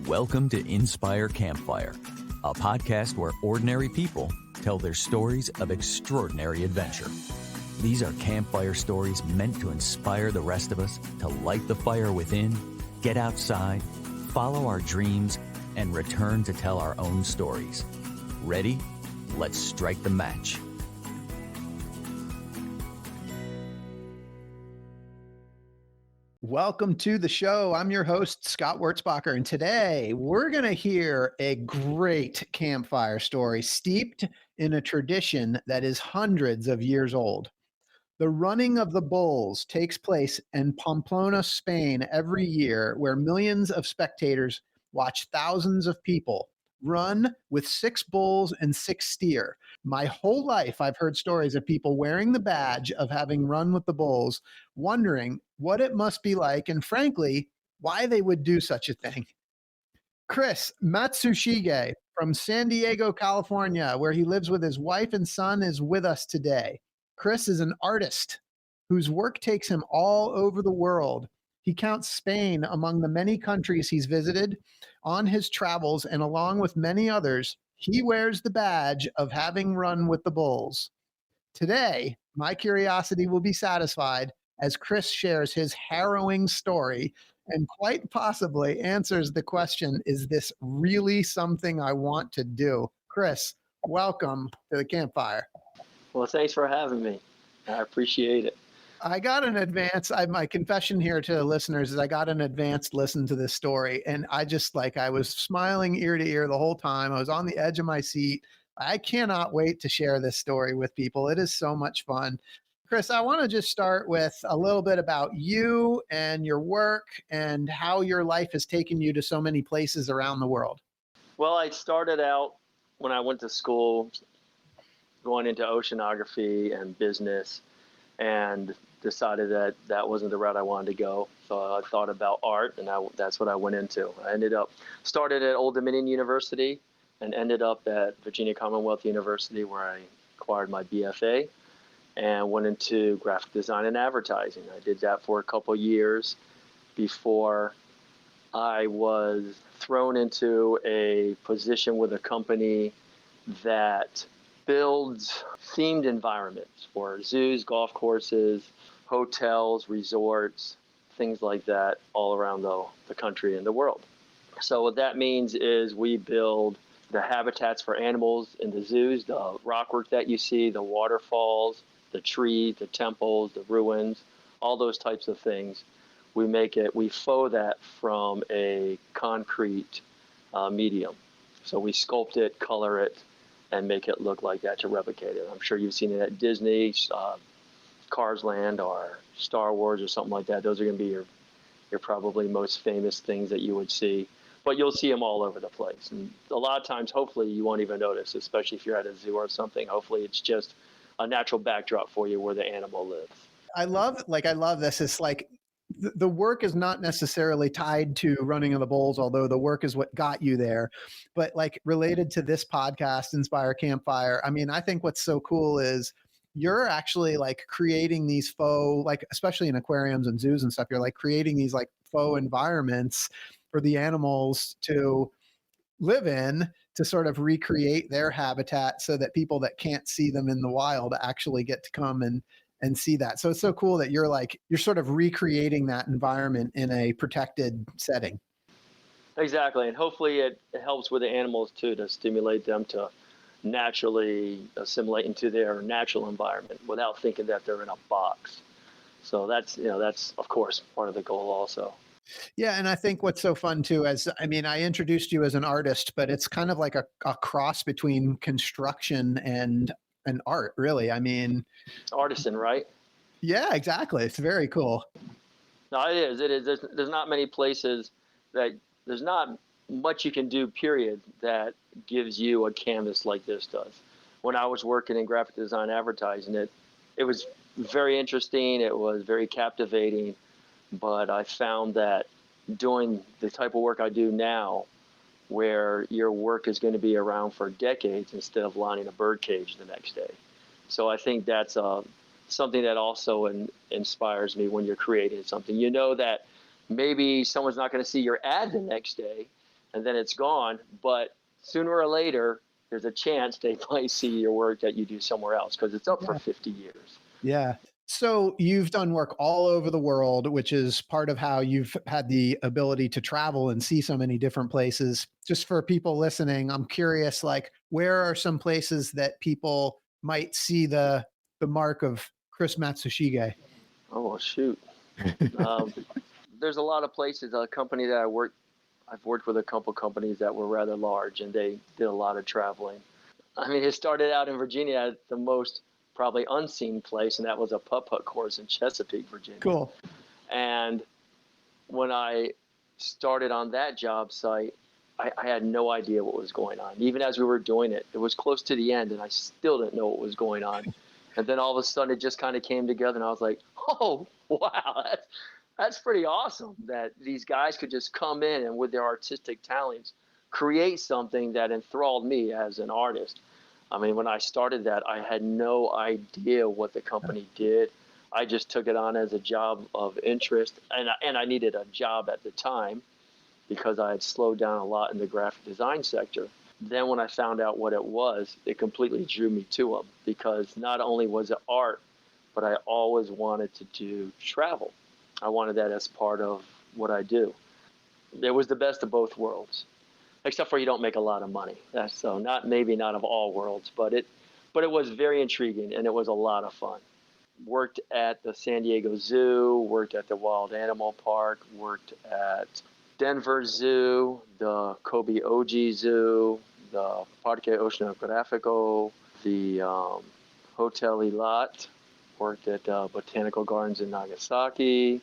Welcome to Inspire Campfire, a podcast where ordinary people tell their stories of extraordinary adventure. These are campfire stories meant to inspire the rest of us to light the fire within, get outside, follow our dreams, and return to tell our own stories. Ready? Let's strike the match. Welcome to the show. I'm your host, Scott Wurzbacher, and today we're going to hear a great campfire story steeped in a tradition that is hundreds of years old. The running of the bulls takes place in Pamplona, Spain every year, where millions of spectators watch thousands of people run with 6 bulls and 6 steer. My whole life, I've heard stories of people wearing the badge of having run with the bulls, wondering what it must be like, and frankly, why they would do such a thing. Chris Matsushige from San Diego, California, where he lives with his wife and son, is with us today. Chris is an artist whose work takes him all over the world. He counts Spain among the many countries he's visited on his travels, and along with many others, he wears the badge of having run with the bulls. Today, my curiosity will be satisfied as Chris shares his harrowing story and quite possibly answers the question, is this really something I want to do? Chris, welcome to the campfire. Well, thanks for having me. I appreciate it. I got an advance. My confession here to the listeners is I got an advanced listen to this story, and I was smiling ear to ear the whole time. I was on the edge of my seat. I cannot wait to share this story with people. It is so much fun. Chris, I want to just start with a little bit about you and your work and how your life has taken you to so many places around the world. Well, I started out when I went to school going into oceanography and business, and decided that that wasn't the route I wanted to go. So I thought about art, and that's what I went into. I started at Old Dominion University and ended up at Virginia Commonwealth University, where I acquired my BFA and went into graphic design and advertising. I did that for a couple of years before I was thrown into a position with a company that builds themed environments for zoos, golf courses, hotels, resorts, things like that all around the country and the world. So what that means is we build the habitats for animals in the zoos, the rockwork that you see, the waterfalls, the trees, the temples, the ruins, all those types of things. We faux that from a concrete medium. So we sculpt it, color it, and make it look like that to replicate it. I'm sure you've seen it at Disney, Cars Land, or Star Wars, or something like that. Those are going to be your probably most famous things that you would see. But you'll see them all over the place. And a lot of times, hopefully, you won't even notice, especially if you're at a zoo or something. Hopefully, it's just a natural backdrop for you where the animal lives. I love this. It's like the work is not necessarily tied to running of the bulls, although the work is what got you there. But like related to this podcast, Inspire Campfire, I mean, I think what's so cool is you're actually like creating these faux, like especially in aquariums and zoos and stuff, you're like creating these like faux environments for the animals to live in, to sort of recreate their habitat so that people that can't see them in the wild actually get to come and see that. So it's so cool that you're sort of recreating that environment in a protected setting. Exactly. And hopefully it helps with the animals too, to stimulate them to naturally assimilate into their natural environment without thinking that they're in a box. So that's of course part of the goal also. Yeah. And I think what's so fun too, I introduced you as an artist, but it's kind of like a cross between construction and art, really. I mean, artisan, right? Yeah, exactly. It's very cool. No, it is. There's not many places there's not much you can do, period, that gives you a canvas like this does. When I was working in graphic design advertising, it was very interesting. It was very captivating. But I found that doing the type of work I do now, where your work is going to be around for decades instead of lining a bird cage the next day. So I think that's something that also inspires me when you're creating something. You know that maybe someone's not going to see your ad the next day, and then it's gone. But sooner or later, there's a chance they might see your work that you do somewhere else because it's up for 50 years. Yeah. So you've done work all over the world, which is part of how you've had the ability to travel and see so many different places. Just for people listening, I'm curious, like, where are some places that people might see the mark of Chris Matsushige? Oh, well, shoot. There's a lot of places. A company that I've worked with a couple companies that were rather large, and they did a lot of traveling. I mean, it started out in Virginia at the most probably unseen place, and that was a putt-putt course in Chesapeake, Virginia. Cool. And when I started on that job site, I had no idea what was going on. Even as we were doing it, it was close to the end, and I still didn't know what was going on. And then all of a sudden, it just kind of came together, and I was like, oh, wow, that's pretty awesome that these guys could just come in and with their artistic talents create something that enthralled me as an artist. I mean, when I started that, I had no idea what the company did. I just took it on as a job of interest, and I needed a job at the time because I had slowed down a lot in the graphic design sector. Then when I found out what it was, it completely drew me to them because not only was it art, but I always wanted to do travel. I wanted that as part of what I do. It was the best of both worlds, except for you don't make a lot of money. That's so not of all worlds, but it was very intriguing and it was a lot of fun. Worked at the San Diego Zoo, worked at the Wild Animal Park, worked at Denver Zoo, the Kobe Oji Zoo, the Parque Oceanográfico, the Hotel Eilat, worked at Botanical Gardens in Nagasaki,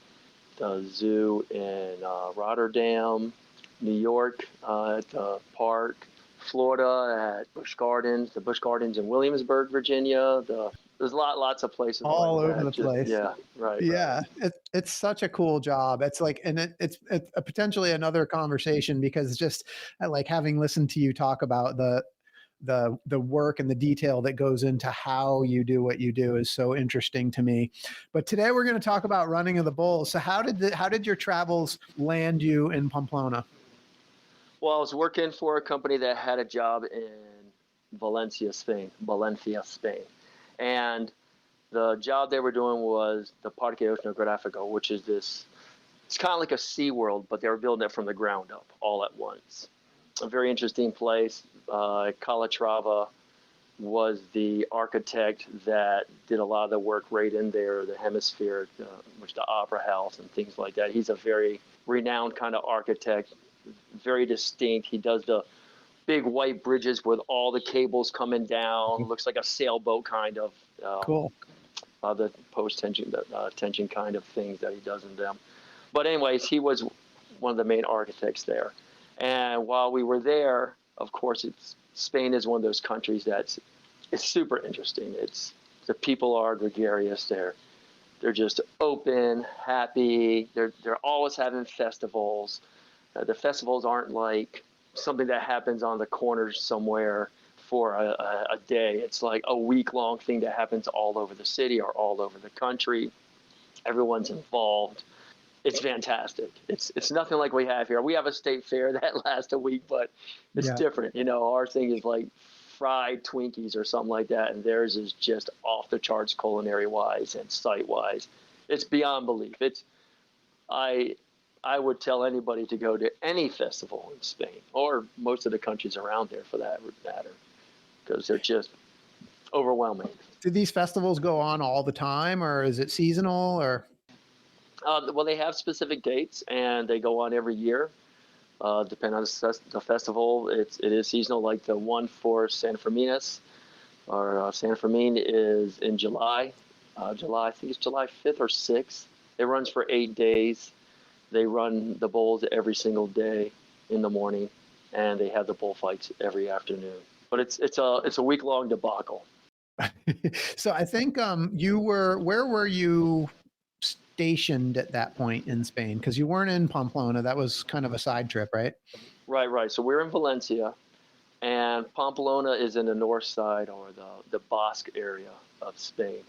the zoo in Rotterdam, New York at the park, Florida at Busch Gardens, the Busch Gardens in Williamsburg, Virginia. There's lots of places all like over that. the place. Yeah, right. Yeah, it's such a cool job. It's like, and it's a potentially another conversation because just like having listened to you talk about the work and the detail that goes into how you do what you do is so interesting to me. But today we're going to talk about running of the bulls. So how did your travels land you in Pamplona? Well, I was working for a company that had a job in Valencia, Spain. And the job they were doing was the Parque Oceanográfico, which is it's kind of like a Sea World, but they were building it from the ground up all at once. A very interesting place. Calatrava was the architect that did a lot of the work right in there, the hemisphere, which the Opera House and things like that. He's a very renowned kind of architect, very distinct. He does the big white bridges with all the cables coming down. Looks like a sailboat kind of. Cool. The post-tension tension kind of things that he does in them. But anyways, he was one of the main architects there. And while we were there, of course, Spain is one of those countries it's super interesting. The people are gregarious. They're just open, happy. They're always having festivals. The festivals aren't like something that happens on the corners somewhere for a day. It's like a week-long thing that happens all over the city or all over the country. Everyone's involved. It's fantastic. It's nothing like we have here. We have a state fair that lasts a week, but it's different. Our thing is like fried Twinkies or something like that, and theirs is just off the charts culinary-wise and site-wise. It's beyond belief. I would tell anybody to go to any festival in Spain or most of the countries around there for that matter, because they're just overwhelming. Do these festivals go on all the time, or is it seasonal? Or well, they have specific dates, and they go on every year. Depending on the festival, it is seasonal. Like the one for San Fermin is in July. I think it's July 5th or 6th. It runs for 8 days. They run the bulls every single day in the morning, and they have the bullfights every afternoon. But it's a week-long debacle. So I think where were you stationed at that point in Spain? Because you weren't in Pamplona. That was kind of a side trip, right? Right. So we're in Valencia, and Pamplona is in the north side or the Basque area of Spain.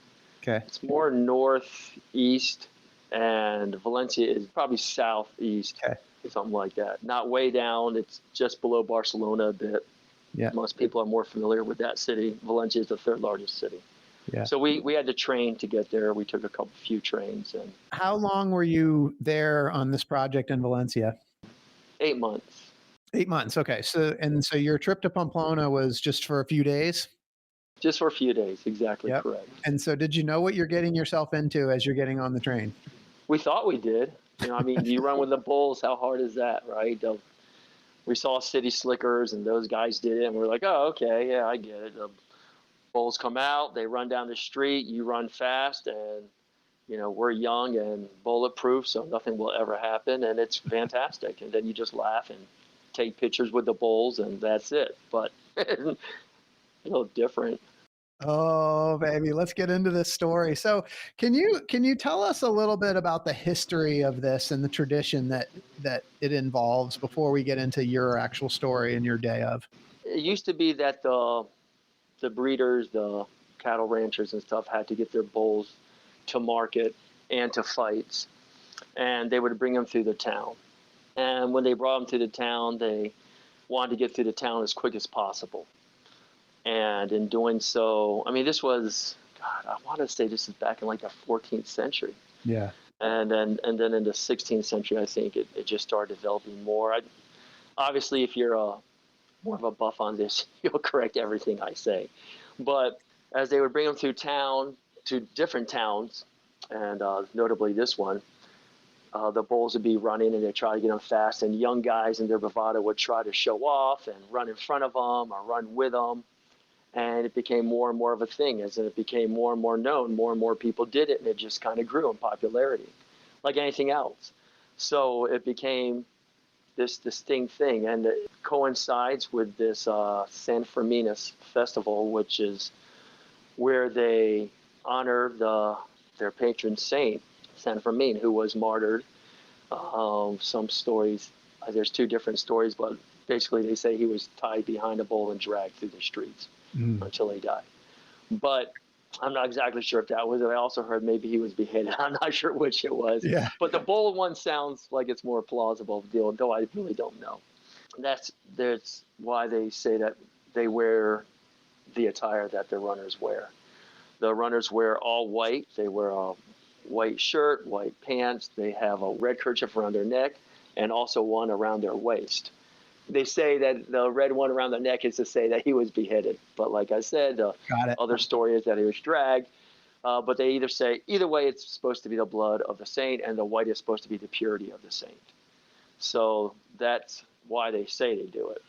Okay. It's more northeast, and Valencia is probably southeast. Okay. something like that. Not way down. It's just below Barcelona a bit. Yeah. Most people are more familiar with that city. Valencia is the third largest city. Yeah. So we had to train to get there. We took a few trains. And How long were you there on this project in Valencia? 8 months. 8 months. Okay. So your trip to Pamplona was just for a few days? Just for a few days. Exactly. Yep. Correct. And so did you know what you're getting yourself into as you're getting on the train? We thought we did. I mean, you run with the bulls. How hard is that, right? We saw city slickers and those guys did it. And we're like, oh, okay. Yeah, I get it. The bulls come out. They run down the street. You run fast. And, we're young and bulletproof, so nothing will ever happen. And it's fantastic. And then you just laugh and take pictures with the bulls, and that's it. But a little different. Oh, baby, let's get into this story. So can you tell us a little bit about the history of this and the tradition that it involves before we get into your actual story and your day of? It used to be that the breeders, the cattle ranchers and stuff had to get their bulls to market and to fights, and they would bring them through the town. And when they brought them through the town, they wanted to get through the town as quick as possible. And in doing so, I mean, this was, God, I want to say this is back in like the 14th century. Yeah. And then in the 16th century, I think it just started developing more. Obviously, if you're more of a buff on this, you'll correct everything I say. But as they would bring them through town to different towns, and notably this one, the bulls would be running and they'd try to get them fast. And young guys in their bravado would try to show off and run in front of them or run with them. And it became more and more of a thing. As it became more and more known, more and more people did it, and it just kind of grew in popularity, like anything else. So it became this distinct thing, and it coincides with this San Ferminus festival, which is where they honor their patron saint, San Fermin, who was martyred. Some stories, there's two different stories, but basically they say he was tied behind a bull and dragged through the streets until he died. But I'm not exactly sure if that was it. I also heard maybe he was beheaded. I'm not sure which it was. Yeah. But the bull one sounds like it's more plausible, though I really don't know. That's why they say that they wear the attire that the runners wear. The runners wear all white. They wear a white shirt, white pants. They have a red kerchief around their neck and also one around their waist. They say that the red one around the neck is to say that he was beheaded. But like I said, the other story is that he was dragged. But they either way, it's supposed to be the blood of the saint, and the white is supposed to be the purity of the saint. So that's why they say they do it.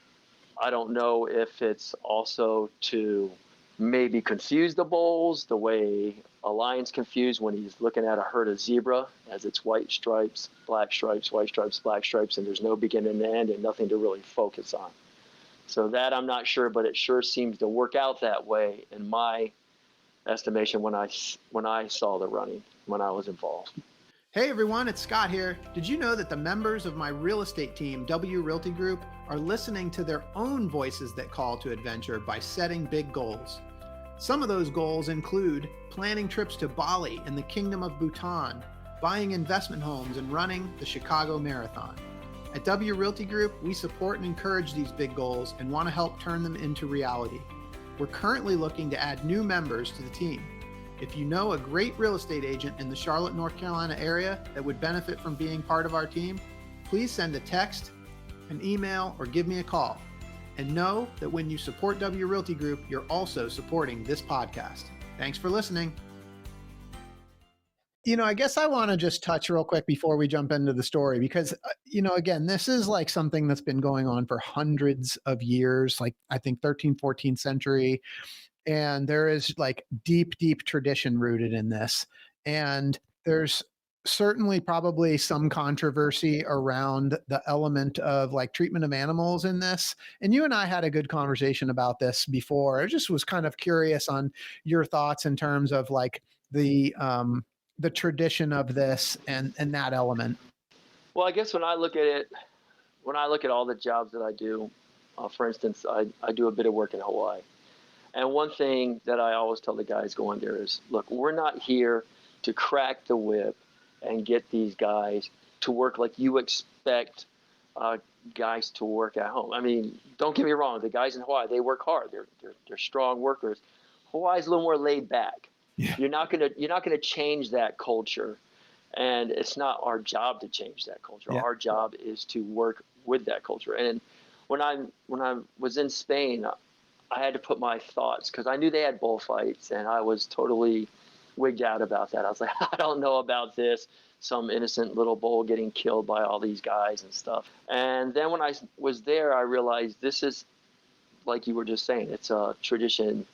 I don't know if it's also to maybe confuse the bulls the way a lion's confused when he's looking at a herd of zebra, as it's white stripes, white stripes, black stripes, and there's no beginning and end and nothing to really focus on. So that I'm not sure, but it sure seems to work out that way in my estimation when I saw the running, when I was involved. Hey everyone, it's Scott here. Did you know that the members of my real estate team, W Realty Group, are listening to their own voices that call to adventure by setting big goals? Some of those goals include planning trips to Bali and the Kingdom of Bhutan, buying investment homes, and running the Chicago Marathon. At W Realty Group, we support and encourage these big goals and want to help turn them into reality. We're currently looking to add new members to the team. If you know a great real estate agent in the Charlotte, North Carolina area that would benefit from being part of our team, please send a text, an email, or give me a call. And know that when you support W Realty Group, you're also supporting this podcast. Thanks for listening. I guess I want to just touch real quick before we jump into the story, because, again, this is like something that's been going on for hundreds of years, like I think 13th, 14th century. And there is like deep, deep tradition rooted in this. And there's certainly probably some controversy around the element of like treatment of animals in this. And you and I had a good conversation about this before. I just was kind of curious on your thoughts in terms of like the tradition of this and that element. Well, I guess when I look at all the jobs that I do, for instance, I do a bit of work in Hawaii. And one thing that I always tell the guys going there is, look, we're not here to crack the whip and get these guys to work like you expect guys to work at home. I mean, don't get me wrong. The guys in Hawaii, they work hard. They're strong workers. Hawaii's a little more laid back. Yeah. You're not gonna change that culture, and it's not our job to change that culture. Yeah. Our job is to work with that culture. And when I was in Spain, I had to put my thoughts, because I knew they had bullfights, and I was totally wigged out about that. I was like, I don't know about this. Some innocent little bull getting killed by all these guys and stuff. And then when I was there, I realized this is, like you were just saying, it's a tradition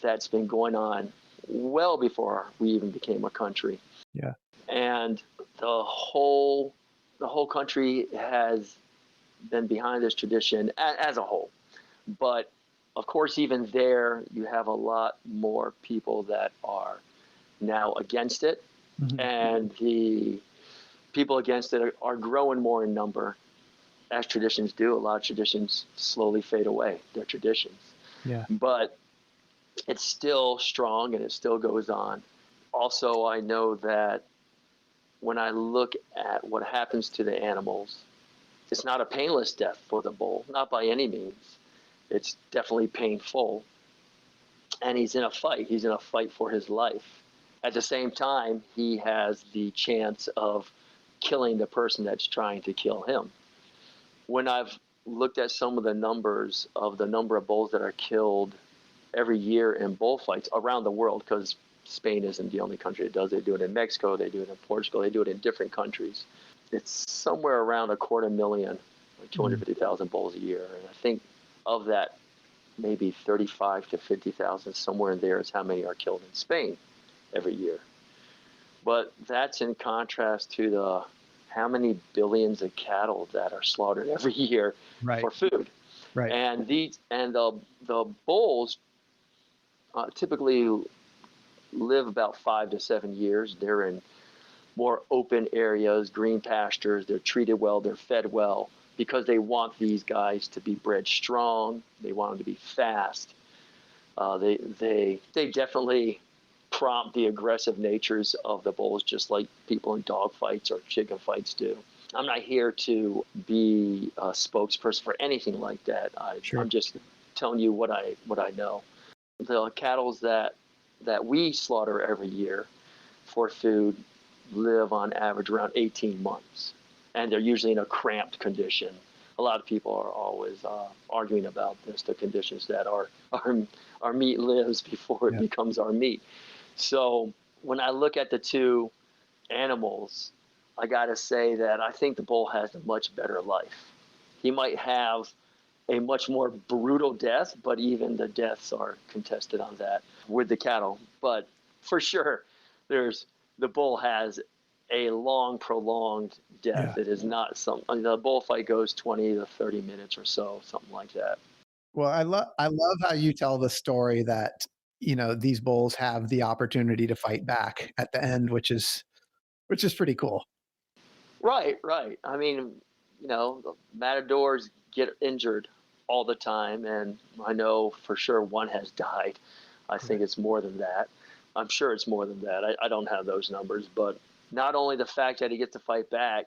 that's been going on well before we even became a country. Yeah. And the whole country has been behind this tradition as a whole. But of course, even there, you have a lot more people that are now against it. Mm-hmm. And the people against it are growing more in number, as traditions do. A lot of traditions slowly fade away, their traditions. Yeah. But it's still strong and it still goes on. Also, I know that when I look at what happens to the animals, it's not a painless death for the bull, not by any means. It's definitely painful. And he's in a fight. He's in a fight for his life. At the same time, he has the chance of killing the person that's trying to kill him. When I've looked at some of the numbers of the number of bulls that are killed every year in bullfights around the world, because Spain isn't the only country that does it. They do it in Mexico, they do it in Portugal, they do it in different countries. It's somewhere around 250,000, like 250,000 bulls a year. And I think of that, maybe 35 to 50,000, somewhere in there is how many are killed in Spain every year. But that's in contrast to the how many billions of cattle that are slaughtered every year for food. Right. And the bulls typically live about 5 to 7 years. They're in more open areas, green pastures. They're treated well. They're fed well, because they want these guys to be bred strong. They want them to be fast. They definitely prompt the aggressive natures of the bulls, just like people in dog fights or chicken fights do. I'm not here to be a spokesperson for anything like that. I'm just telling you what I know. The cattle that we slaughter every year for food live on average around 18 months, and they're usually in a cramped condition. A lot of people are always arguing about this, the conditions that our meat lives before it becomes our meat. So when I look at the two animals, I got to say that I think the bull has a much better life. He might have a much more brutal death, but even the deaths are contested on that with the cattle. But for sure, the bull has a long, prolonged death. It is not the bullfight goes 20 to 30 minutes or so, something like that. Well, I love how you tell the story that, these bulls have the opportunity to fight back at the end, which is pretty cool. Right. I mean, the matadors get injured all the time, and I know for sure one has died. I think it's more than that. I'm sure it's more than that. I don't have those numbers, but not only the fact that he gets to fight back,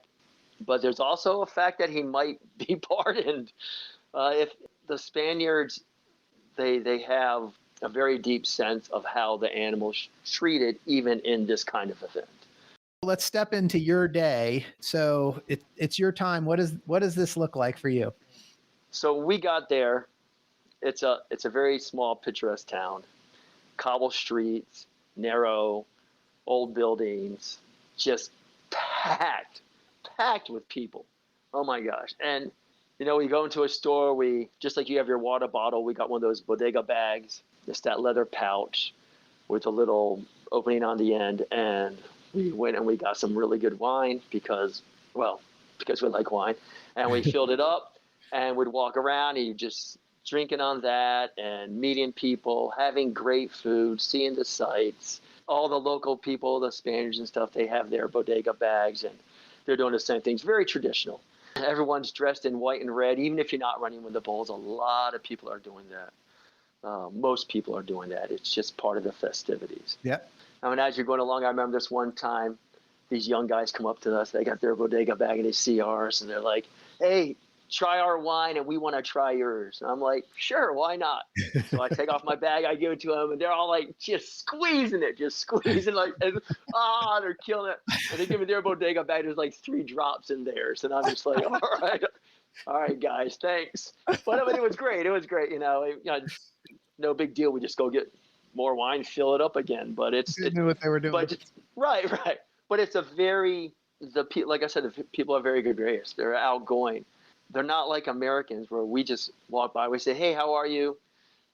but there's also a fact that he might be pardoned. If the Spaniards, they have a very deep sense of how the animal's treated, even in this kind of event. Let's step into your day. So it's your time. What does this look like for you? So we got there. It's a very small, picturesque town. Cobble streets, narrow, old buildings, just packed with people. Oh my gosh. And we go into a store, just like you have your water bottle, we got one of those bodega bags, just that leather pouch with a little opening on the end. And we went and we got some really good wine because we like wine. And we filled it up and we'd walk around and you just drinking on that and meeting people, having great food, seeing the sights. All the local people, the Spaniards and stuff, they have their bodega bags and they're doing the same things. Very traditional. Everyone's dressed in white and red. Even if you're not running with the bulls, a lot of people are doing that. Most people are doing that. It's just part of the festivities. Yeah. I mean, as you're going along, I remember this one time, these young guys come up to us. They got their bodega bag and they see ours, and they're like, hey, try our wine and we want to try yours. And I'm like, sure, why not? So I take off my bag, I give it to them, and they're all like just squeezing it, like, they're killing it. And they give me their bodega bag. There's like 3 drops in theirs, and I'm just like, all right, guys, thanks. But I mean, it was great. No big deal. We just go get more wine, fill it up again. But They knew what they were doing. But right. But it's like I said, the people are very gregarious. They're outgoing. They're not like Americans where we just walk by. We say, hey, how are you?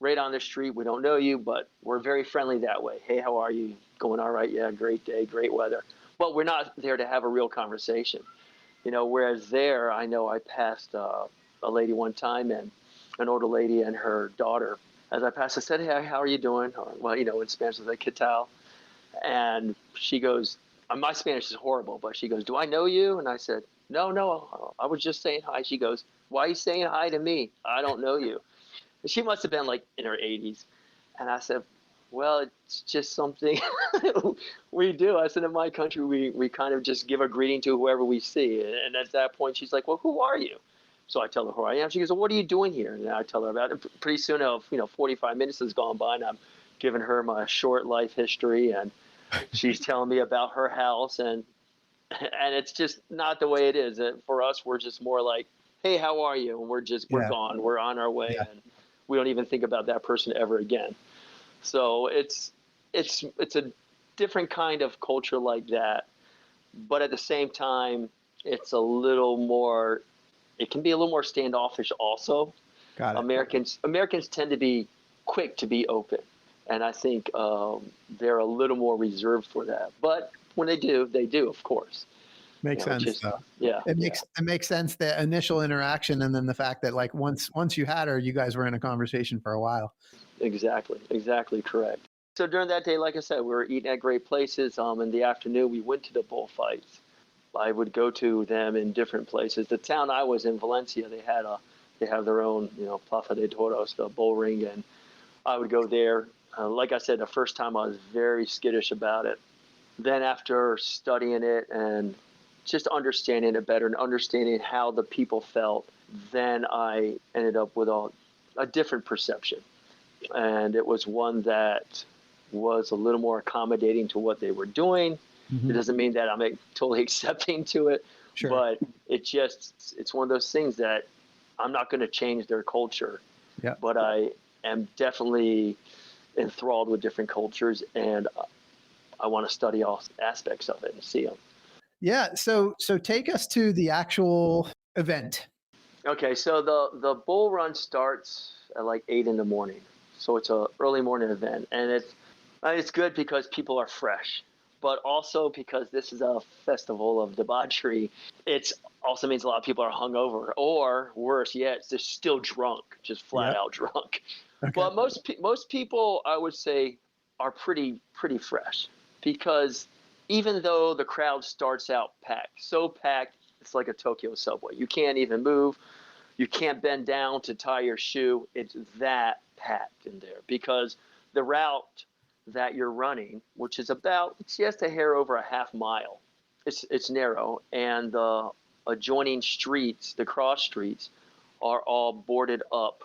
Right on the street. We don't know you, but we're very friendly that way. Hey, how are you? Going all right? Yeah, great day, great weather. But we're not there to have a real conversation. Whereas there, I know I passed a lady one time, and an older lady and her daughter. As I passed, I said, hey, how are you doing? Well, in Spanish, it's like, ¿qué tal? And she goes, my Spanish is horrible, but she goes, do I know you? And I said, no, I was just saying hi. She goes, why are you saying hi to me? I don't know you. And she must have been like in her 80s. And I said, well, it's just something we do. I said, in my country, we kind of just give a greeting to whoever we see. And at that point, she's like, well, who are you? So I tell her who I am. She goes, well, what are you doing here? And I tell her about it. Pretty soon, 45 minutes has gone by, and I'm giving her my short life history, and she's telling me about her house, and it's just not the way it is. For us, we're just more like, hey, how are you? And we're gone. We're on our way, and we don't even think about that person ever again. So it's a different kind of culture like that, but at the same time, it's a little more. It can be a little more standoffish also. Got it. Americans tend to be quick to be open, and I think they're a little more reserved for that. But when they do, of course. Makes sense, though. Yeah, it makes sense, the initial interaction, and then the fact that like once you had her, you guys were in a conversation for a while. Exactly correct. So during that day, like I said, we were eating at great places. In the afternoon, we went to the bullfights. I would go to them in different places. The town I was in, Valencia, they have their own, Plaza de Toros, the bull ring, and I would go there. Like I said, the first time I was very skittish about it. Then after studying it and just understanding it better and understanding how the people felt, then I ended up with a different perception. And it was one that was a little more accommodating to what they were doing. Mm-hmm. It doesn't mean that I'm totally accepting to it, sure. But it's one of those things that I'm not going to change their culture, but I am definitely enthralled with different cultures, and I want to study all aspects of it and see them. Yeah. So take us to the actual event. Okay. So the bull run starts at like 8 a.m. So it's a early morning event, and it's good because people are fresh, but also because this is a festival of debauchery. It also means a lot of people are hungover, or worse yet, they're still drunk, just flat out drunk. Okay. But most people, I would say, are pretty fresh, because even though the crowd starts out packed, so packed, it's like a Tokyo subway. You can't even move. You can't bend down to tie your shoe. It's that packed in there, because the route that you're running, which is about just a hair over a half mile, it's narrow, and the adjoining streets, the cross streets, are all boarded up,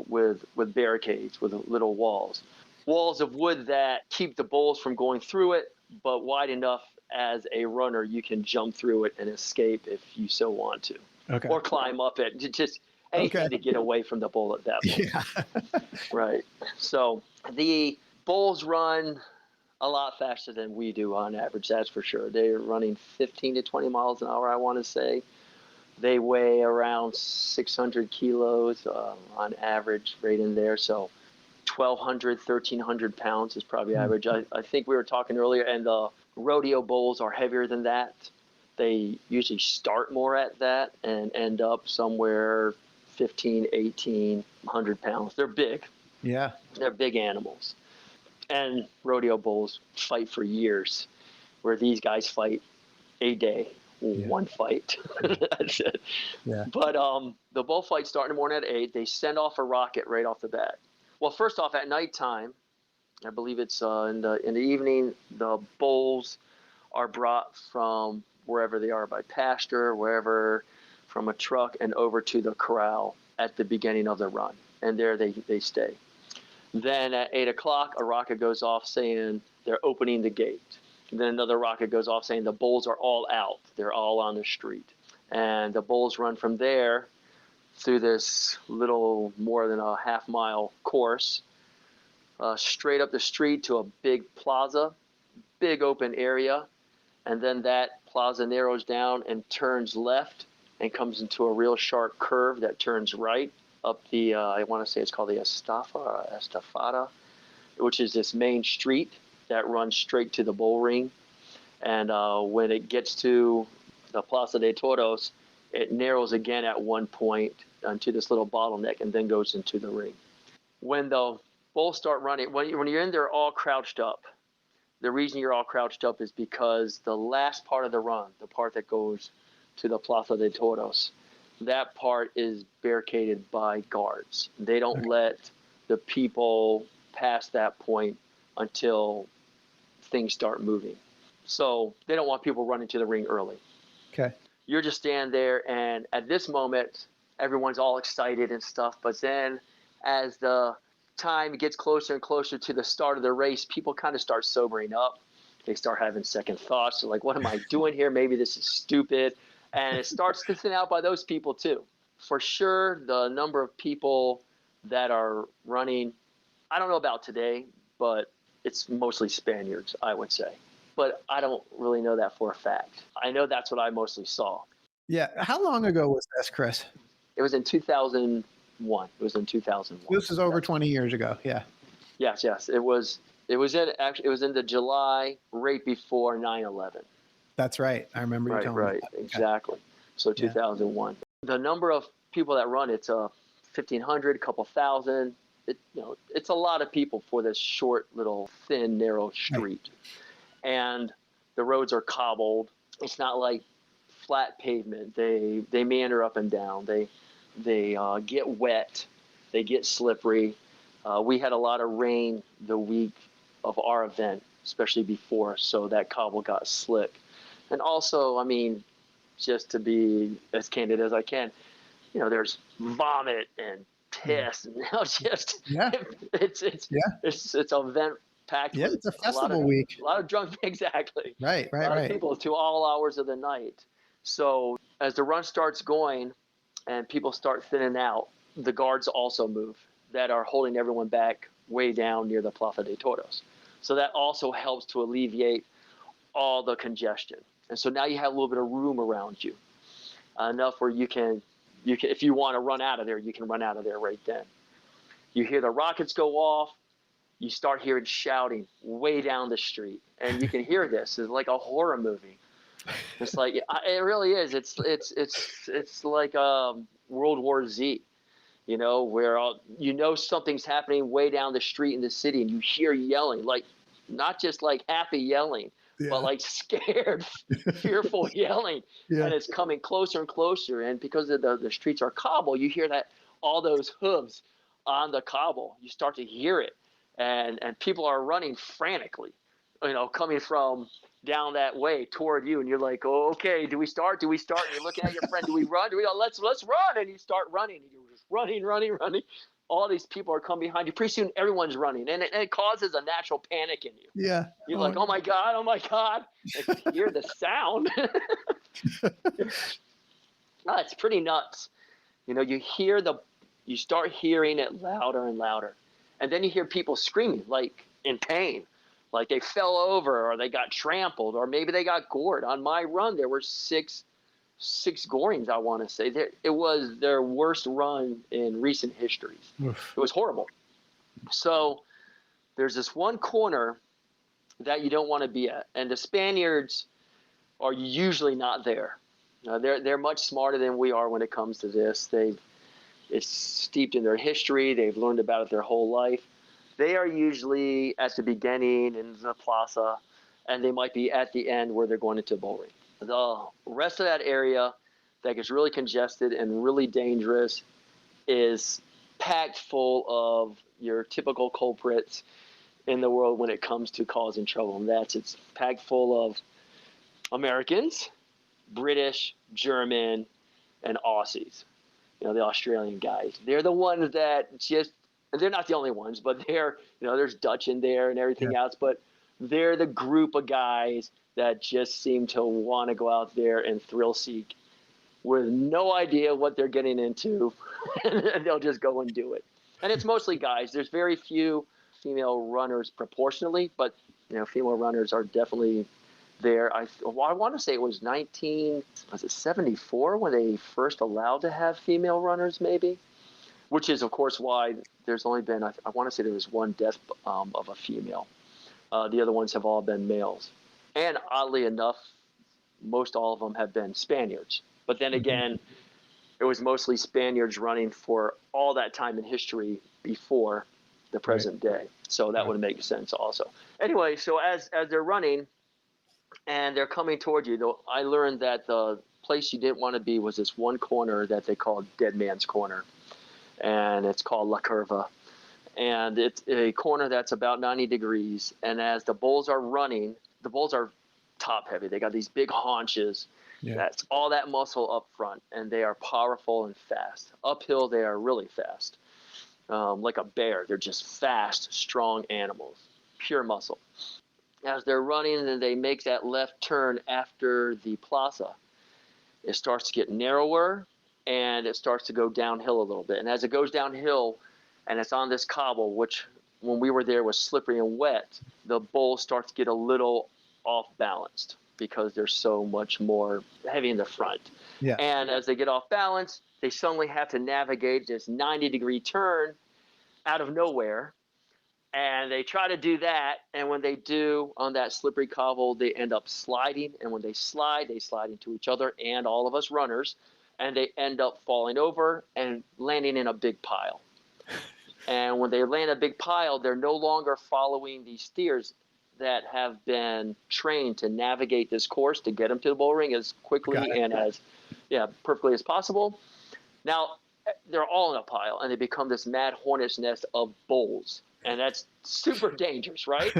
with barricades, with little walls of wood that keep the bulls from going through it, but wide enough as a runner you can jump through it and escape if you so want to. Okay. Or climb up it, just anything to get away from the bull at that point. Yeah. Right. So the bulls run a lot faster than we do on average, that's for sure. They're running 15 to 20 miles an hour, I want to say. They weigh around 600 kilos on average, right in there. So 1,200, 1,300 pounds is probably average. I think we were talking earlier, and the rodeo bulls are heavier than that. They usually start more at that and end up somewhere 15, 1,800 pounds. They're big. Yeah. They're big animals. And rodeo bulls fight for years, where these guys fight a day, one fight. That's it. Yeah. But the bullfight starting in the morning at 8. They send off a rocket right off the bat. Well, first off, at nighttime, I believe it's in the evening, the bulls are brought from wherever they are by pasture, wherever, from a truck and over to the corral at the beginning of the run. And there they stay. Then at 8 o'clock, a rocket goes off saying they're opening the gate. And then another rocket goes off saying the bulls are all out. They're all on the street. And the bulls run from there through this little more than a half-mile course, straight up the street to a big plaza, big open area. And then that plaza narrows down and turns left and comes into a real sharp curve that turns right up the, I want to say it's called the Estafada, which is this main street that runs straight to the bull ring. And when it gets to the Plaza de Toros, it narrows again at one point onto this little bottleneck and then goes into the ring. When the bulls start running, when you're in there all crouched up, the reason you're all crouched up is because the last part of the run, the part that goes to the Plaza de Toros, that part is barricaded by guards. They don't let the people pass that point until things start moving. So they don't want people running to the ring early. Okay. You're just standing there, and at this moment, everyone's all excited and stuff. But then as the time gets closer and closer to the start of the race, people kind of start sobering up. They start having second thoughts. They're like, what am I doing here? Maybe this is stupid. And it starts to thin out by those people too. For sure, the number of people that are running, I don't know about today, but it's mostly Spaniards, I would say. But I don't really know that for a fact. I know that's what I mostly saw. Yeah. How long ago was this, Chris? It was in 2001. It was in 2001. This is over 20 years ago. Yeah. Yes. It was in the July right before 9/11. That's right. I remember you telling me that. Right, exactly. So 2001. The number of people that run, it's 1,500, a couple thousand. It's a lot of people for this short, little, thin, narrow street. Right. And the roads are cobbled. It's not like flat pavement. They meander up and down. They get wet. They get slippery. We had a lot of rain the week of our event, especially before, so that cobble got slick. And also, I mean, just to be as candid as I can, there's vomit and piss, and it's an event packed. Yeah, it's a festival week. A lot of drunk, exactly. Right. People to all hours of the night. So as the run starts going, and people start thinning out, the guards also move that are holding everyone back way down near the Plaza de Toros. So that also helps to alleviate all the congestion. And so now you have a little bit of room around you, enough where you can, if you want to run out of there, you can run out of there right then. You hear the rockets go off, you start hearing shouting way down the street, and you can hear this. It's like a horror movie. It's like, it really is. It's like World War Z, where something's happening way down the street in the city, and you hear yelling, like not just like happy yelling, but like scared, fearful yelling, and it's coming closer and closer. And because the streets are cobble, you hear that all those hooves on the cobble. You start to hear it, and people are running frantically, coming from down that way toward you, and you're like, oh, okay, do we start? And you're looking at your friend, do we run? Let's run, and you start running, and you're just running. All these people are coming behind you. Pretty soon, everyone's running, and it causes a natural panic in you. Yeah. You're like, oh my God. And you hear the sound. It's pretty nuts. You start hearing it louder and louder. And then you hear people screaming, like in pain, like they fell over or they got trampled or maybe they got gored. On my run, there were six gorings, I want to say. It was their worst run in recent history. Oof. It was horrible. So there's this one corner that you don't want to be at, and the Spaniards are usually not there. They're much smarter than we are when it comes to this. It's steeped in their history. They've learned about it their whole life. They are usually at the beginning in the plaza, and they might be at the end where they're going into bull ring. The rest of that area that gets really congested and really dangerous is packed full of your typical culprits in the world when it comes to causing trouble. And it's packed full of Americans, British, German, and Aussies, the Australian guys. They're the ones that just, they're not the only ones, but there's Dutch in there and everything else, but they're the group of guys that just seem to want to go out there and thrill seek with no idea what they're getting into, and they'll just go and do it. And it's mostly guys. There's very few female runners proportionally, but female runners are definitely there. I want to say it was 74 when they first allowed to have female runners, maybe, which is of course why there's only been, I want to say there was one death of a female. The other ones have all been males. And oddly enough, most all of them have been Spaniards. But then again, it was mostly Spaniards running for all that time in history before the present day. So that would make sense also. Anyway, so as they're running and they're coming toward you, though, I learned that the place you didn't want to be was this one corner that they called Dead Man's Corner. And it's called La Curva. And it's a corner that's about 90 degrees. And as the bulls are running, the bulls are top heavy. They got these big haunches. Yeah. That's all that muscle up front, and they are powerful and fast. Uphill, they are really fast. Like a bear. They're just fast, strong animals. Pure muscle. As they're running and they make that left turn after the plaza, it starts to get narrower, and it starts to go downhill a little bit. And as it goes downhill, and it's on this cobble, which when we were there was slippery and wet, the bulls start to get a little off balanced because they're so much more heavy in the front. Yeah. And as they get off balance, they suddenly have to navigate this 90-degree turn out of nowhere. And they try to do that. And when they do on that slippery cobble, they end up sliding. And when they slide into each other and all of us runners. And they end up falling over and landing in a big pile. And when they land a big pile, they're no longer following these steers that have been trained to navigate this course to get them to the bull ring as quickly and as perfectly as possible. Now, they're all in a pile, and they become this mad hornet's nest of bulls. And that's super dangerous, right?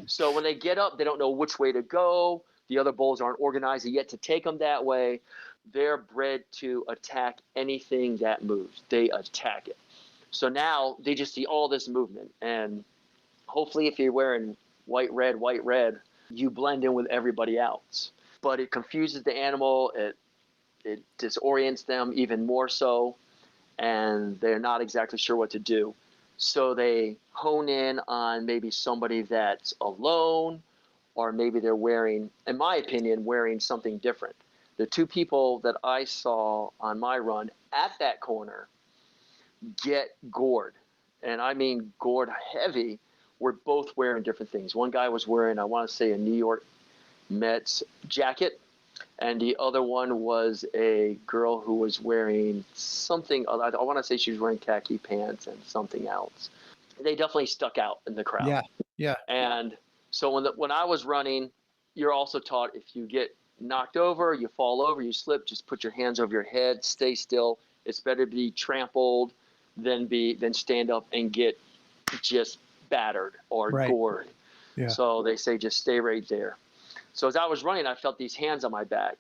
So when they get up, they don't know which way to go. The other bulls aren't organized yet to take them that way. They're bred to attack anything that moves. They attack it. So now they just see all this movement. And hopefully if you're wearing white, red, you blend in with everybody else. But it confuses the animal. It disorients them even more so. And they're not exactly sure what to do. So they hone in on maybe somebody that's alone, or maybe they're wearing, in my opinion, wearing something different. The two people that I saw on my run at that corner get gored, and I mean gored heavy, were both wearing different things. One guy was wearing, I want to say, a New York Mets jacket, and the other one was a girl who was wearing something, I want to say she was wearing khaki pants and something else. They definitely stuck out in the crowd. Yeah. And so when I was running, you're also taught if you get knocked over, you fall over, you slip, just put your hands over your head, stay still. It's better to be trampled than stand up and get just battered or gored. Yeah. So they say just stay right there. So as I was running, I felt these hands on my back,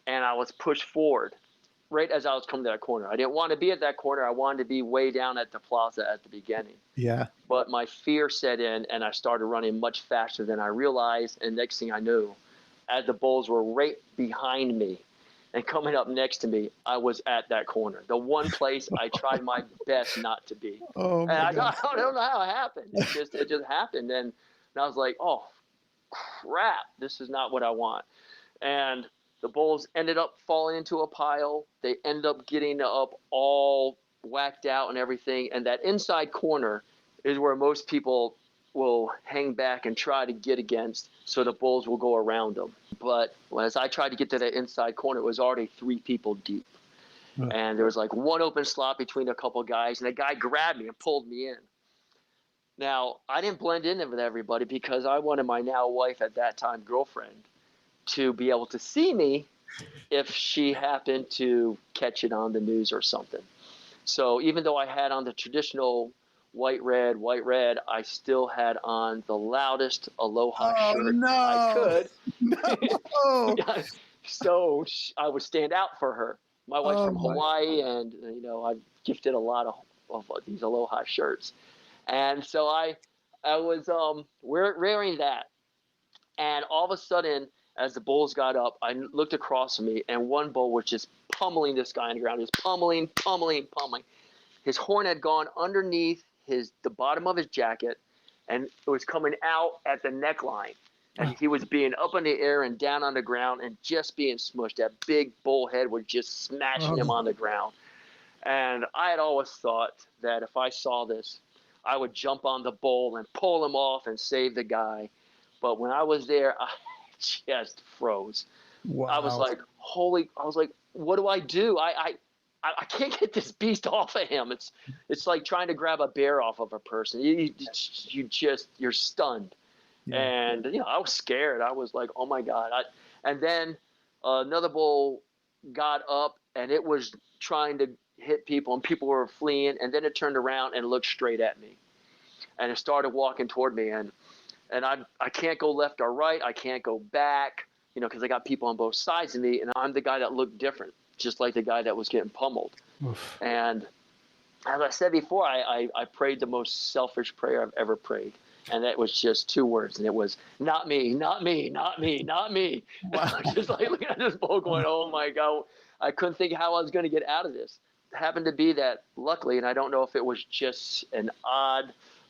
and I was pushed forward right as I was coming to that corner. I didn't want to be at that corner. I wanted to be way down at the plaza at the beginning. Yeah. But my fear set in, and I started running much faster than I realized. And next thing I knew, as the bulls were right behind me and coming up next to me, I was at that corner. The one place I tried my best not to be. Oh, my and I don't know how it happened. It just happened. And I was like, oh, crap, this is not what I want. And the bulls ended up falling into a pile. They end up getting up all whacked out and everything. And that inside corner is where most people will hang back and try to get against, so the bulls will go around them. But as I tried to get to that inside corner, it was already 3 people deep. And there was like one open slot between a couple guys, and a guy grabbed me and pulled me in. Now, I didn't blend in with everybody because I wanted my now wife, at that time girlfriend, to be able to see me if she happened to catch it on the news or something. So even though I had on the traditional white, red, I still had on the loudest Aloha shirt I could. No. So I would stand out for her. My wife's from my. Hawaii, and I've gifted a lot of these Aloha shirts, and so I was wearing that, and all of a sudden, as the bulls got up, I looked across from me, and one bull was just pummeling this guy on the ground, just pummeling, pummeling, pummeling. His horn had gone underneath the bottom of his jacket, and it was coming out at the neckline. And he was being up in the air and down on the ground and just being smushed. That big bull head was just smashing him on the ground. And I had always thought that if I saw this, I would jump on the bull and pull him off and save the guy. But when I was there, I just froze. Wow. I was like, what do I do? I can't get this beast off of him. It's like trying to grab a bear off of a person. You're stunned. Yeah. And I was scared. I was like, oh my God. And then another bull got up, and it was trying to hit people, and people were fleeing. And then it turned around and looked straight at me, and it started walking toward me. And I can't go left or right. I can't go back, because I got people on both sides of me, and I'm the guy that looked different, just like the guy that was getting pummeled. Oof. And as I said before, I prayed the most selfish prayer I've ever prayed. And that was just 2 words, and it was, not me, not me, not me, not me. Wow. Just like looking at this bull going, oh my God. I couldn't think how I was going to get out of this. It happened to be that, luckily, and I don't know if it was just an odd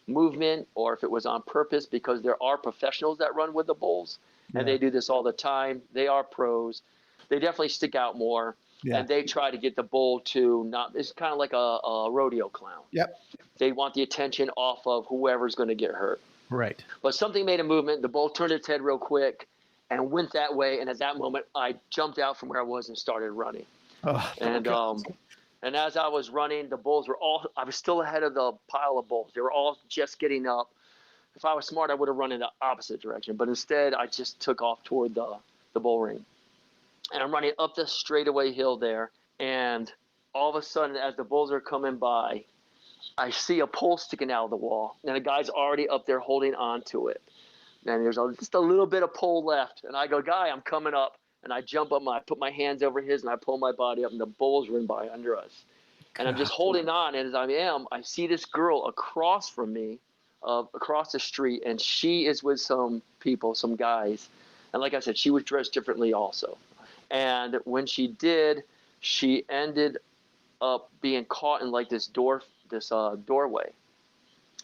movement or if it was on purpose, because there are professionals that run with the bulls, and they do this all the time. They are pros. They definitely stick out more. Yeah. And they try to get the bull to not – it's kind of like a rodeo clown. Yep. They want the attention off of whoever's going to get hurt. Right. But something made a movement. The bull turned its head real quick and went that way. And at that moment, I jumped out from where I was and started running. Oh, and as I was running, the bulls were all – I was still ahead of the pile of bulls. They were all just getting up. If I was smart, I would have run in the opposite direction. But instead, I just took off toward the bull ring. And I'm running up the straightaway hill there, and all of a sudden, as the bulls are coming by, I see a pole sticking out of the wall, and a guy's already up there holding on to it. And there's just a little bit of pole left, and I go, guy, I'm coming up. And I jump up, I put my hands over his, and I pull my body up, and the bulls run by under us. And I'm just holding on, and as I see this girl across from me, across the street, and she is with some people, some guys. And like I said, she was dressed differently also. And when she did, she ended up being caught in like this doorway.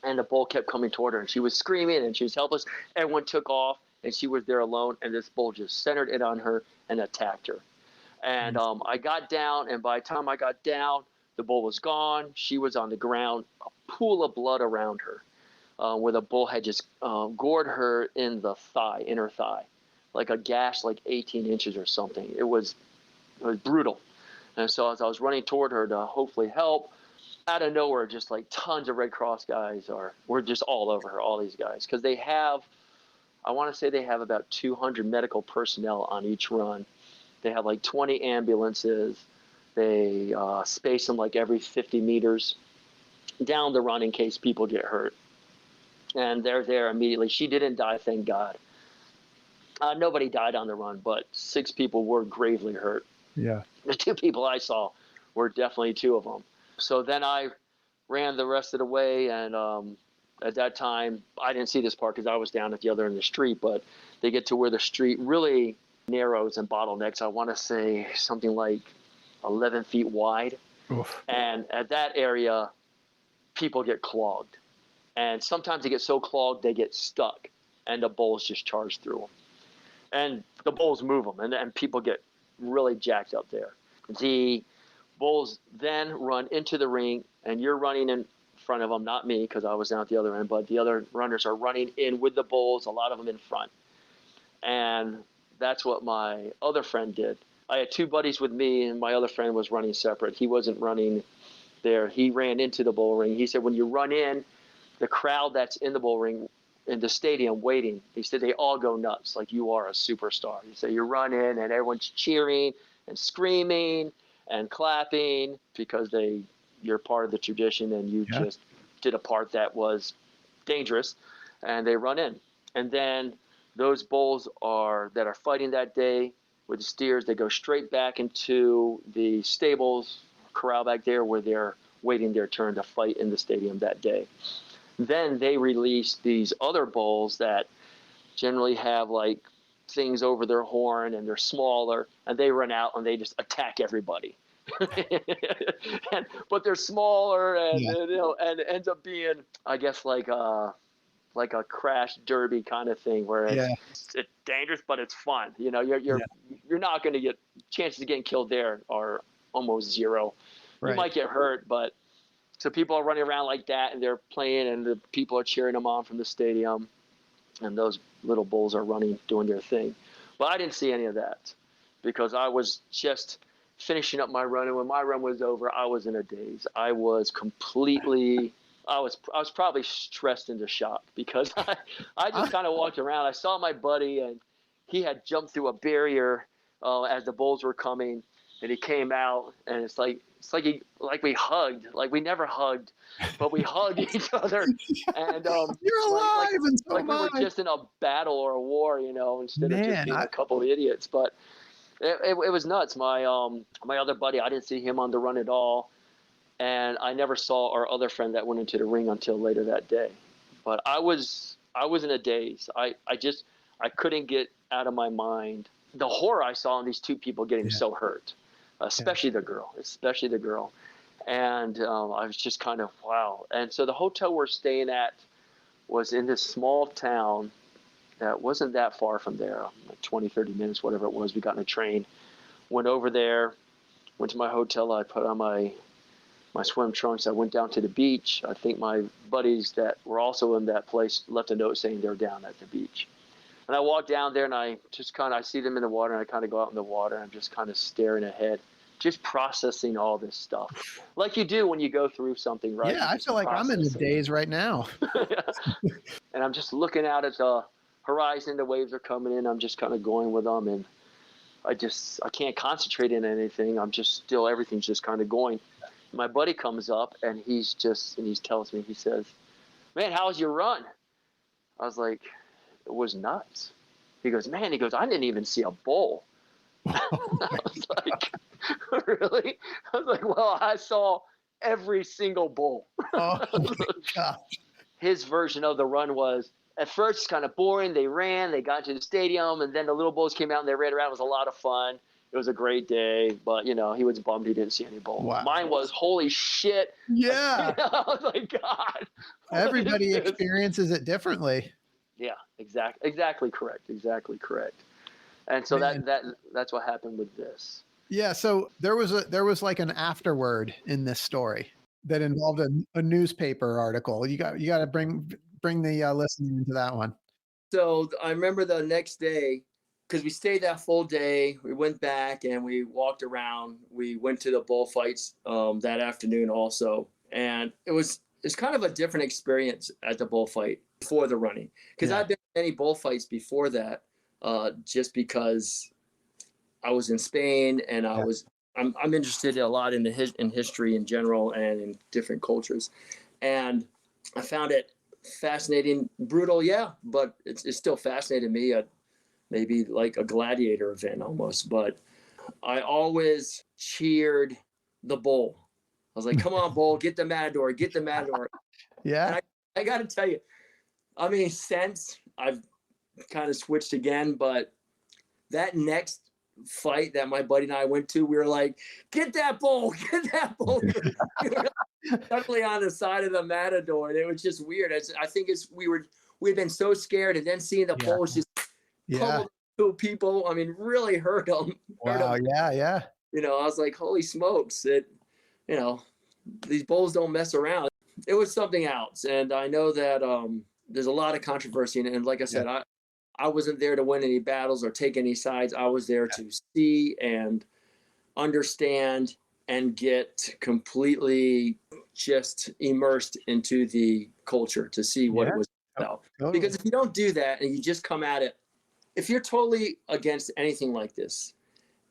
And the bull kept coming toward her, and she was screaming, and she was helpless. Everyone took off, and she was there alone, and this bull just centered it on her and attacked her. And I got down, and by the time I got down, the bull was gone. She was on the ground, a pool of blood around her, where the bull had just gored her in the inner thigh. Like a gash, like 18 inches or something. It was brutal. And so as I was running toward her to hopefully help, out of nowhere, just like tons of Red Cross guys were just all over her, all these guys. Because I want to say they have about 200 medical personnel on each run. They have like 20 ambulances. They space them like every 50 meters down the run in case people get hurt. And they're there immediately. She didn't die, thank God. Nobody died on the run, but 6 people were gravely hurt. Yeah. The 2 people I saw were definitely 2 of them. So then I ran the rest of the way, and at that time, I didn't see this part because I was down at the other end of the street, but they get to where the street really narrows and bottlenecks. I want to say something like 11 feet wide. Oof. And at that area, people get clogged. And sometimes they get so clogged, they get stuck, and the bulls just charge through them. And the bulls move them, and people get really jacked up there. The bulls then run into the ring, and you're running in front of them, not me because I was down at the other end, but the other runners are running in with the bulls, a lot of them in front. And that's what my other friend did. I had 2 buddies with me, and my other friend was running separate. He wasn't running there. He ran into the bull ring. He said when you run in, the crowd that's in the bull ring in the stadium waiting, he said they all go nuts like you are a superstar. He said you run in and everyone's cheering and screaming and clapping because you're part of the tradition and you just did a part that was dangerous, and they run in. And then those bulls that are fighting that day, with the steers. They go straight back into the stables, corral back there where they're waiting their turn to fight in the stadium that day. Then they release these other bulls that generally have like things over their horn and they're smaller, and they run out and they just attack everybody. But they're smaller, and and it ends up being, I guess, like a crash derby kind of thing where it's dangerous, but it's fun. You're not going to get chances of getting killed there are almost zero. Right. You might get hurt, but so people are running around like that, and they're playing, and the people are cheering them on from the stadium, and those little bulls are running, doing their thing. But I didn't see any of that because I was just finishing up my run, and when my run was over, I was in a daze. I was probably stressed into shock because I just kind of walked around. I saw my buddy, and he had jumped through a barrier as the bulls were coming, and he came out, and it's like we hugged, like we never hugged, but we hugged each other. And you're alive, and so like we were just in a battle or a war, instead of just being a couple of idiots. But it was nuts. My other buddy, I didn't see him on the run at all, and I never saw our other friend that went into the ring until later that day. But I was in a daze. I couldn't get out of my mind the horror I saw in these two people getting so hurt. Especially the girl. And I was just kind of, wow. And so the hotel we're staying at was in this small town that wasn't that far from there, like 20, 30 minutes, whatever it was. We got in a train, went over there, went to my hotel. I put on my swim trunks. I went down to the beach. I think my buddies that were also in that place left a note saying they're down at the beach. And I walk down there, and I see them in the water, and I kind of go out in the water, and I'm just kind of staring ahead, just processing all this stuff, like you do when you go through something, right? Yeah, I feel like I'm in the daze right now. And I'm just looking out at the horizon. The waves are coming in. I'm just kind of going with them, and I can't concentrate on anything. Everything's just kind of going. My buddy comes up, and he tells me, he says, "Man, how was your run?" I was like, "It was nuts." He goes, "Man," I didn't even see a bull. I was like, "Really?" I was like, "Well, I saw every single bull." Oh my gosh. His version of the run was, at first, kind of boring. They ran, they got to the stadium, and then the little bulls came out and they ran around. It was a lot of fun. It was a great day, but he was bummed he didn't see any bulls. Wow. Mine was, holy shit. Yeah. I was like, God. Everybody experiences it differently. Yeah, exactly correct. And so that's what happened with this. Yeah, so there was like an afterword in this story that involved a newspaper article. You got to bring the listener into that one. So I remember the next day, because we stayed that full day. We went back and we walked around. We went to the bullfights that afternoon also, and it's kind of a different experience at the bullfight before the running, because I've been in many bullfights before that, just because I was in Spain and I'm interested a lot in in history in general and in different cultures, and I found it fascinating, brutal, but it's still fascinating me. Maybe like a gladiator event almost, but I always cheered the bull. I was like, "Come on, bull, get the matador, get the matador." Yeah. And I got to tell you, I mean, since I've kind of switched again, but that next fight that my buddy and I went to, we were like, "Get that bull, get that bull." We were definitely on the side of the matador. And it was just weird. I think we'd been so scared, and then seeing the bulls just pummeled two people. I mean, really hurt them. Wow. Yeah. I was like, holy smokes! These bulls don't mess around. It was something else, and I know that there's a lot of controversy. And like I said, I wasn't there to win any battles or take any sides. I was there to see and understand and get completely just immersed into the culture to see what it was about. Totally. Because if you don't do that and you just come at it, if you're totally against anything like this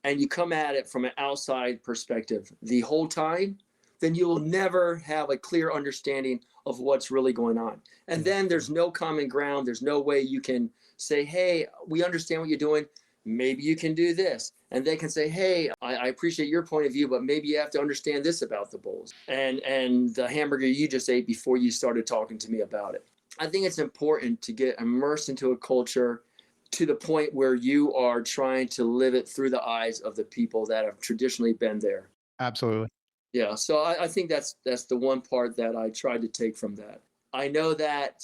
and you come at it from an outside perspective the whole time, then you will never have a clear understanding of what's really going on. And then there's no common ground. There's no way you can say, "Hey, we understand what you're doing. maybe you can do this. And they can say, hey, I appreciate your point of view, but maybe you have to understand this about the bulls and the hamburger you just ate before you started talking to me about it. I think it's important to get immersed into a culture to the point where you are trying to live it through the eyes of the people that have traditionally been there. Absolutely. Yeah. So I think that's the one part that I tried to take from that. I know that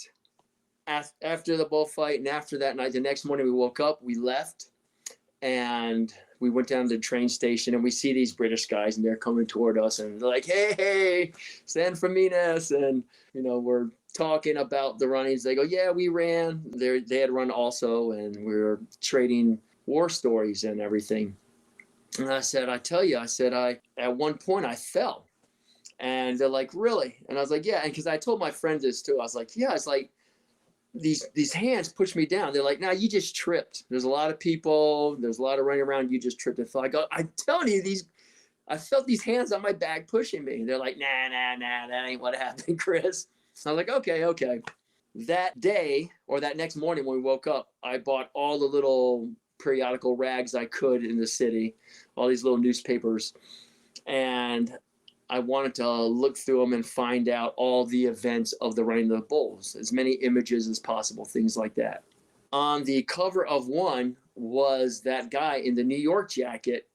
after the bullfight and after that night, the next morning we woke up, we left, and we went down to the train station, and we see these British guys, and they're coming toward us, and they're like, hey, San Ferminas. And, we're talking about the runnings. They go, yeah, we ran. They had run also, and we were trading war stories and everything. And I said, at one point I fell. And they're like, really? And I was like, yeah. And because I told my friend this too. I was like, yeah, it's like, these hands pushed me down. They're like, nah, you just tripped. There's a lot of people. There's a lot of running around. You just tripped and fell. I go, I'm telling you, I felt these hands on my back pushing me. They're like, nah, that ain't what happened, Chris. So I was like, okay. That day or that next morning when we woke up, I bought all the little periodical rags I could in the city, all these little newspapers. And I wanted to look through them and find out all the events of the running of the bulls, as many images as possible, things like that. On the cover of one was that guy in the New York jacket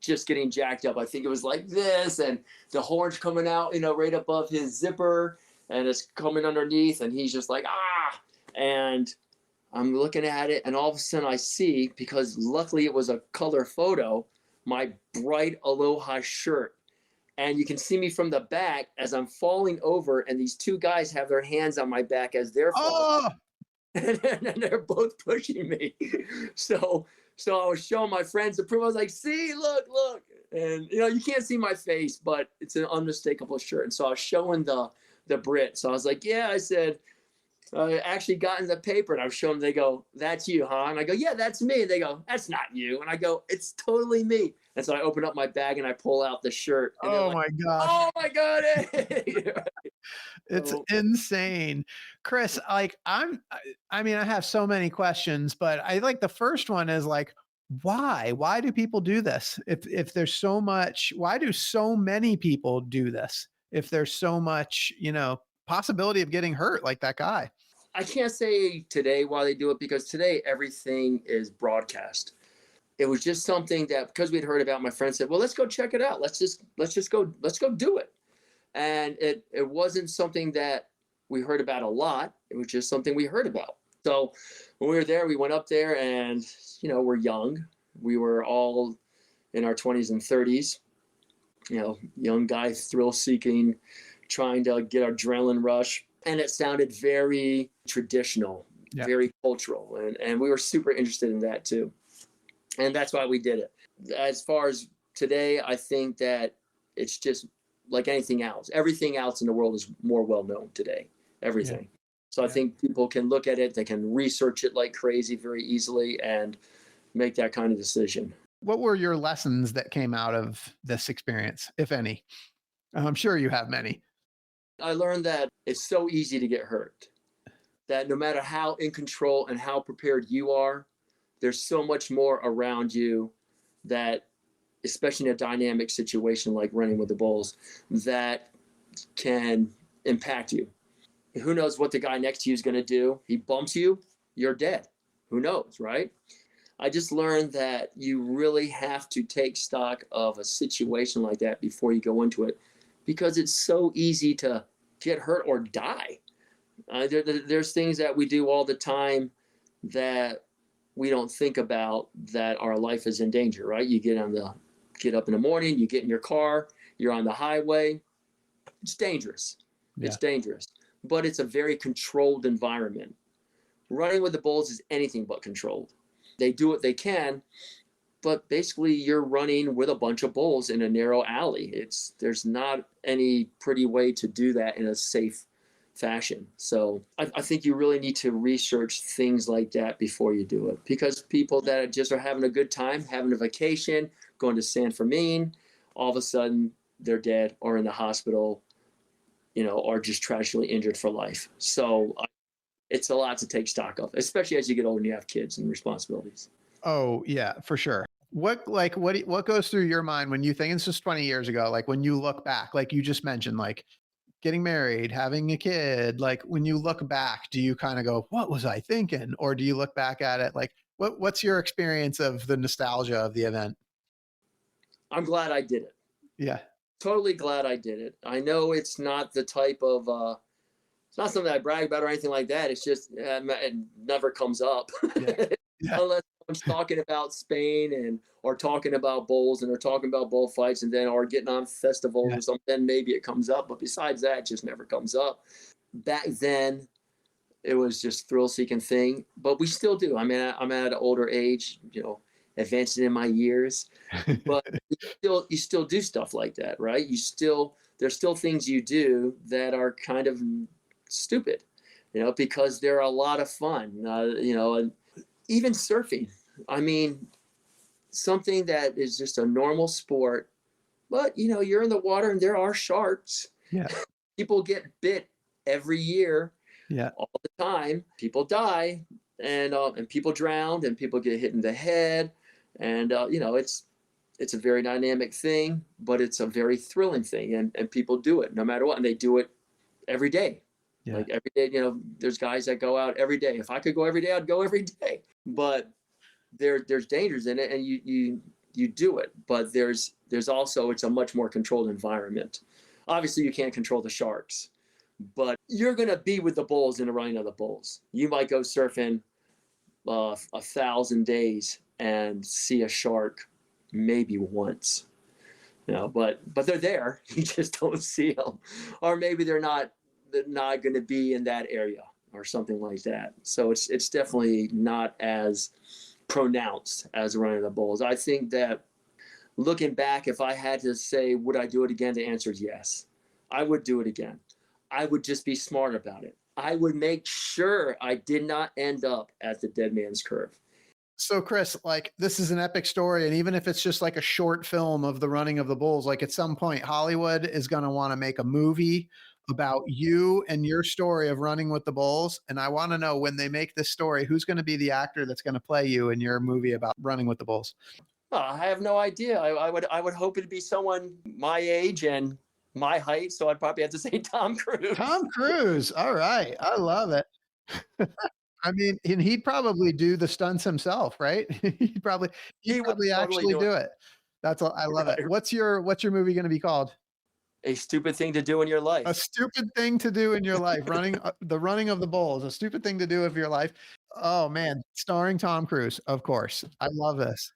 just getting jacked up. I think it was like this, and the horns coming out, right above his zipper, and it's coming underneath, and he's just like, ah! And I'm looking at it, and all of a sudden I see, because luckily it was a color photo, my bright Aloha shirt. And you can see me from the back as I'm falling over, and these two guys have their hands on my back as they're falling. And they're both pushing me. So I was showing my friends the proof. I was like, see, look. And, you can't see my face, but it's an unmistakable shirt. And so I was showing the Brit. So I was like, yeah, I said, I actually got in the paper, and I was showing them. They go, that's you, huh? And I go, yeah, that's me. And they go, that's not you. And I go, it's totally me. And so I open up my bag and I pull out the shirt. And Oh my gosh. Oh my God. It's insane. Chris, like I have so many questions, but I like the first one is like, why do people do this? If there's so much, why do so many people do this? If there's so much, possibility of getting hurt like that guy. I can't say today why they do it, because today everything is broadcast. It was just something that, because we'd heard about, my friend said, well, let's go check it out. Let's go do it. And it wasn't something that we heard about a lot. It was just something we heard about. So when we were there, we went up there, and, we're young. We were all in our 20s and 30s, young guy, thrill seeking, trying to get adrenaline rush. And it sounded very traditional, very cultural. And we were super interested in that too. And that's why we did it. As far as today, I think that it's just like anything else. Everything else in the world is more well-known today, everything. Yeah. So I think people can look at it, they can research it like crazy very easily and make that kind of decision. What were your lessons that came out of this experience, if any? I'm sure you have many. I learned that it's so easy to get hurt, that no matter how in control and how prepared you are, there's so much more around you that, especially in a dynamic situation like running with the bulls, that can impact you. Who knows what the guy next to you is going to do? He bumps you, you're dead. Who knows, right? I just learned that you really have to take stock of a situation like that before you go into it, because it's so easy to get hurt or die. There's things that we do all the time that we don't think about, that our life is in danger, right? You get up in the morning, you get in your car, you're on the highway. It's dangerous. Yeah. It's dangerous, but it's a very controlled environment. Running with the bulls is anything but controlled. They do what they can, but basically you're running with a bunch of bulls in a narrow alley. There's not any pretty way to do that in a safe fashion. So I think you really need to research things like that before you do it, because people that just are having a good time, having a vacation, going to San Fermin, all of a sudden they're dead or in the hospital, or just tragically injured for life. So it's a lot to take stock of, especially as you get older and you have kids and responsibilities. Oh yeah, for sure. What goes through your mind when you think, it's just 20 years ago, like when you look back, like you just mentioned, like getting married, having a kid, like when you look back, do you kind of go, what was I thinking? Or do you look back at it like, what's your experience of the nostalgia of the event? I'm glad I did it. Yeah. Totally glad I did it. I know it's not the type of, it's not something I brag about or anything like that. It's just, it never comes up. Yeah. Yeah. Unless someone's talking about Spain or talking about bowls and they're talking about bullfights and then or getting on festivals or something, then maybe it comes up. But besides that, it just never comes up. Back then, it was just thrill-seeking thing. But we still do. I mean, I'm at an older age, advancing in my years. But you still do stuff like that, right? There's still things you do that are kind of stupid, because they're a lot of fun, and even surfing. I mean, something that is just a normal sport, but you're in the water and there are sharks. Yeah. People get bit every year. Yeah. All the time. People die and people drown and people get hit in the head. And, it's a very dynamic thing, but it's a very thrilling thing. And people do it no matter what. And they do it every day. Yeah. Like every day, there's guys that go out every day. If I could go every day, I'd go every day. But there's dangers in it, and you do it. But there's also, it's a much more controlled environment. Obviously, you can't control the sharks, but you're going to be with the bulls in the running of the bulls. You might go surfing 1,000 days and see a shark maybe once, but they're there. You just don't see them, or maybe they're not going to be in that area or something like that. So it's definitely not as pronounced as running of the bulls. I think that looking back, if I had to say, would I do it again? The answer is yes. I would do it again. I would just be smart about it. I would make sure I did not end up at the dead man's curve. So Chris, like this is an epic story. And even if it's just like a short film of the running of the bulls, like at some point Hollywood is going to want to make a movie about you and your story of running with the bulls. And I want to know, when they make this story, who's going to be the actor that's going to play you in your movie about running with the bulls? I have no idea. I would hope it'd be someone my age and my height. So I'd probably have to say Tom Cruise. Tom Cruise. All right. I love it. I mean, and he'd probably do the stunts himself, right? He'd probably actually do it. That's all. I love it. What's your movie going to be called? A stupid thing to do in your life. A stupid thing to do in your life. The running of the bulls. A stupid thing to do of your life. Oh man, starring Tom Cruise, of course. I love this.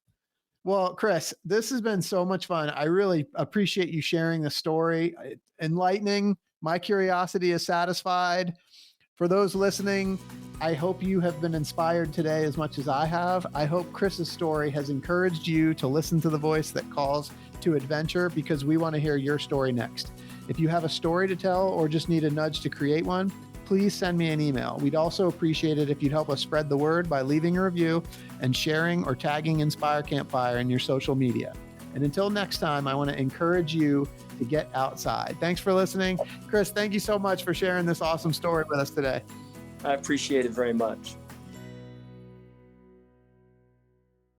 Well, Chris, this has been so much fun. I really appreciate you sharing the story. Enlightening. My curiosity is satisfied. For those listening, I hope you have been inspired today as much as I have. I hope Chris's story has encouraged you to listen to the voice that calls to adventure, because we want to hear your story next. If you have a story to tell or just need a nudge to create one, please send me an email. We'd also appreciate it if you'd help us spread the word by leaving a review and sharing or tagging Inspire Campfire in your social media. And until next time, I want to encourage you to get outside. Thanks for listening. Chris, thank you so much for sharing this awesome story with us today. I appreciate it very much.